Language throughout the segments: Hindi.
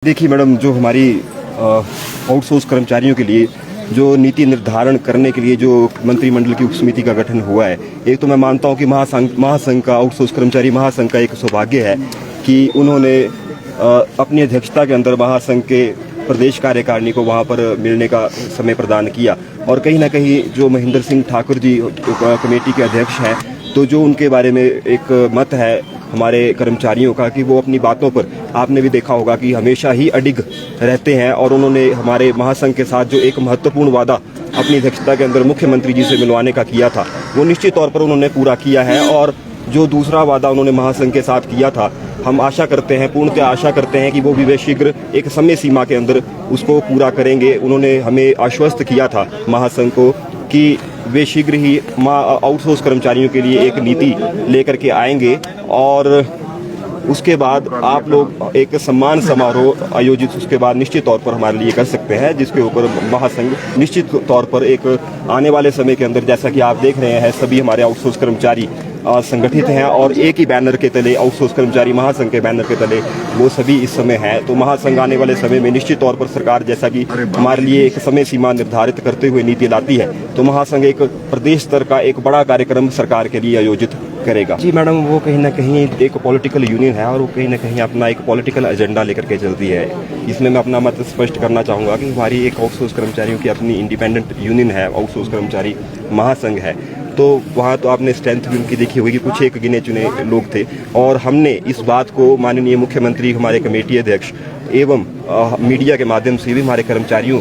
देखिए मैडम, जो हमारी आउटसोर्स कर्मचारियों के लिए जो नीति निर्धारण करने के लिए जो मंत्रिमंडल की उपसमिति का गठन हुआ है, एक तो मैं मानता हूं कि महासंघ का आउटसोर्स कर्मचारी महासंघ का एक सौभाग्य है कि उन्होंने अपनी अध्यक्षता के अंदर महासंघ के प्रदेश कार्यकारिणी को वहां पर मिलने का समय प्रदान किया। और कहीं ना कहीं जो महेंद्र सिंह ठाकुर जी कमेटी के अध्यक्ष हैं, तो जो उनके बारे में एक मत है हमारे कर्मचारियों का कि वो अपनी बातों पर, आपने भी देखा होगा कि हमेशा ही अडिग रहते हैं। और उन्होंने हमारे महासंघ के साथ जो एक महत्वपूर्ण वादा अपनी अध्यक्षता के अंदर मुख्यमंत्री जी से मिलवाने का किया था, वो निश्चित तौर पर उन्होंने पूरा किया है। और जो दूसरा वादा उन्होंने महासंघ के साथ किया था, हम आशा करते हैं, पूर्णतः आशा करते हैं कि वो भी वे शीघ्र एक समय सीमा के अंदर उसको पूरा करेंगे। उन्होंने हमें आश्वस्त किया था महासंघ को कि वे शीघ्र ही आउटसोर्स कर्मचारियों के लिए एक नीति लेकर के आएंगे और उसके बाद आप लोग एक सम्मान समारोह आयोजित उसके बाद निश्चित तौर पर हमारे लिए कर सकते हैं, जिसके ऊपर महासंघ निश्चित तौर पर एक आने वाले समय के अंदर, जैसा कि आप देख रहे हैं, सभी हमारे आउटसोर्स कर्मचारी संगठित हैं और एक ही बैनर के तले, आउटसोर्स कर्मचारी महासंघ के बैनर के तले वो सभी इस समय हैं। तो महासंघ आने वाले समय में निश्चित तौर पर सरकार जैसा कि हमारे लिए एक समय सीमा निर्धारित करते हुए नीति लाती है, तो महासंघ एक प्रदेश स्तर का एक बड़ा कार्यक्रम सरकार के लिए आयोजित करेगा। जी मैडम, वो कहीं ना कहीं एक पॉलिटिकल यूनियन है और वो कहीं ना कहीं अपना एक पॉलिटिकल एजेंडा लेकर के चलती है। इसमें मैं अपना मत स्पष्ट करना चाहूँगा कि हमारी एक आउटसोर्स कर्मचारियों की अपनी इंडिपेंडेंट यूनियन है, आउटसोर्स कर्मचारी महासंघ है। तो वहाँ तो आपने स्ट्रेंथ भी उनकी देखी होगी कि कुछ एक गिने चुने लोग थे और हमने इस बात को माननीय मुख्यमंत्री, हमारे कमेटी अध्यक्ष एवं मीडिया के माध्यम से भी हमारे कर्मचारियों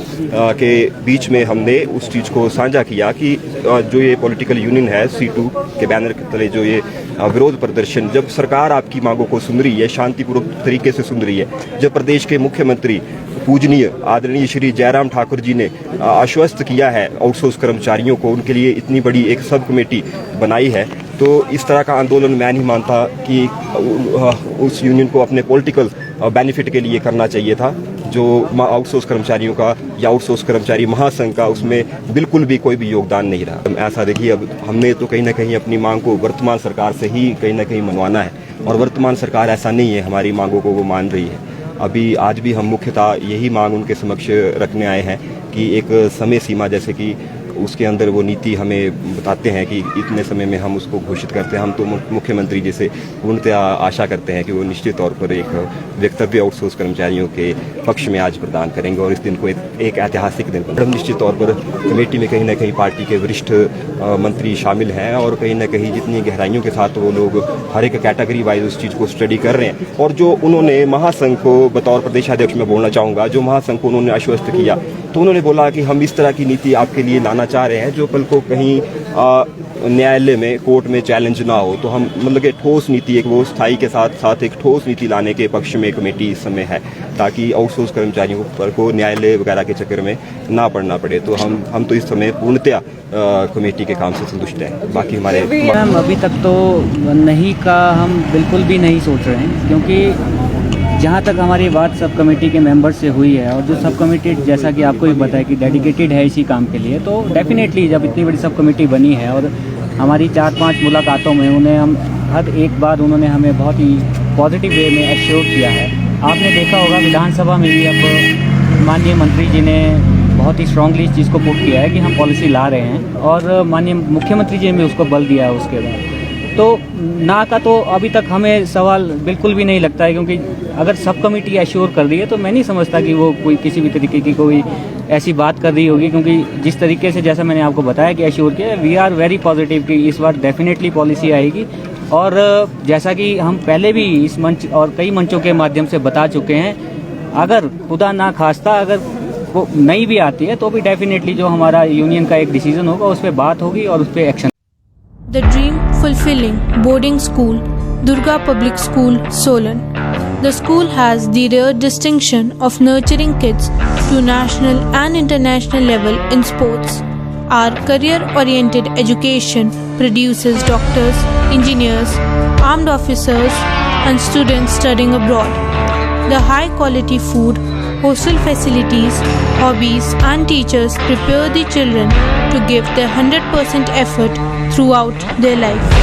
के बीच में हमने उस चीज़ को साझा किया कि जो ये पॉलिटिकल यूनियन है, C2 के बैनर के तले जो ये विरोध प्रदर्शन, जब सरकार आपकी मांगों को सुन रही है, शांतिपूर्वक तरीके से सुन रही है, जब प्रदेश के मुख्यमंत्री पूजनीय आदरणीय श्री जयराम ठाकुर जी ने आश्वस्त किया है आउटसोर्स कर्मचारियों को, उनके लिए इतनी बड़ी एक सब कमेटी बनाई है, तो इस तरह का आंदोलन मैं नहीं मानता कि उस यूनियन को अपने पॉलिटिकल बेनिफिट के लिए करना चाहिए था। जो आउटसोर्स कर्मचारियों का या आउटसोर्स कर्मचारी महासंघ का, उसमें बिल्कुल भी कोई भी योगदान नहीं रहा। ऐसा देखिए, अब हमने तो कहीं ना कहीं अपनी मांग को वर्तमान सरकार से ही कहीं ना कहीं मनवाना है और वर्तमान सरकार ऐसा नहीं है, हमारी मांगों को वो मान रही है। अभी आज भी हम मुख्यतः यही मांग उनके समक्ष रखने आए हैं कि एक समय सीमा, जैसे कि उसके अंदर वो नीति हमें बताते हैं कि इतने समय में हम उसको घोषित करते हैं। हम तो मुख्यमंत्री जी से पूर्णतः आशा करते हैं कि वो निश्चित तौर पर एक वक्तव्य आउटसोर्स कर्मचारियों के पक्ष में आज प्रदान करेंगे और इस दिन को एक ऐतिहासिक दिन पर निश्चित तौर पर कमेटी में कहीं ना कहीं पार्टी के वरिष्ठ मंत्री शामिल हैं और कहीं ना कहीं जितनी गहराइयों के साथ वो लोग हर एक कैटेगरी वाइज उस चीज़ को स्टडी कर रहे हैं। और जो उन्होंने महासंघ को बतौर प्रदेशाध्यक्ष में बोलना चाहूँगा, जो महासंघ को उन्होंने आश्वस्त किया, तो उन्होंने बोला कि हम इस तरह की नीति आपके लिए लाना चाह रहे हैं जो कल को कहीं न्यायालय में, कोर्ट में चैलेंज ना हो। तो हम मतलब कि ठोस नीति, एक वो स्थायी के साथ साथ एक ठोस नीति लाने के पक्ष में कमेटी इस समय है, ताकि आउटसोर्स कर्मचारियों पर को न्यायालय वगैरह के चक्कर में ना पड़ना पड़े। तो हम तो इस समय पूर्णतया कमेटी के काम से संतुष्ट हैं। बाकी हमारे मैम अभी तक तो नहीं का हम बिल्कुल भी नहीं सोच रहे हैं, क्योंकि जहाँ तक हमारी बात सब कमेटी के मेंबर से हुई है और जो सब कमेटी, जैसा कि आपको भी पता है कि डेडिकेटेड है इसी काम के लिए, तो डेफिनेटली जब इतनी बड़ी सब कमेटी बनी है और हमारी 4-5 मुलाकातों में हर एक बार उन्होंने हमें बहुत ही पॉजिटिव वे में एश्योर किया है। आपने देखा होगा विधानसभा में भी अब माननीय मंत्री जी ने बहुत ही स्ट्रांगली इस चीज़ को पुट किया है कि हम पॉलिसी ला रहे हैं और माननीय मुख्यमंत्री जी ने भी उसको बल दिया है। उसके बाद तो ना का तो अभी तक हमें सवाल बिल्कुल भी नहीं लगता है, क्योंकि अगर सब कमेटी एश्योर कर रही है तो मैं नहीं समझता कि वो कोई किसी भी तरीके की कोई ऐसी बात कर रही होगी, क्योंकि जिस तरीके से, जैसा मैंने आपको बताया कि एश्योर किया, वी आर वेरी पॉजिटिव कि इस बार डेफिनेटली पॉलिसी आएगी। और जैसा कि हम पहले भी इस मंच और कई मंचों के माध्यम से बता चुके हैं, अगर खुदा ना खास्ता अगर वो नहीं भी आती है तो भी डेफिनेटली जो हमारा यूनियन का एक डिसीजन होगा उस पर बात होगी और उस पर action. The Dream Fulfilling Boarding School, Durga Public School, Solan. The school has the rare distinction of nurturing kids to national and international level in sports. Our career-oriented education produces doctors, engineers, armed officers, and students studying abroad. The high-quality food, hostel facilities, hobbies, and teachers prepare the children to give their 100% effort throughout their life.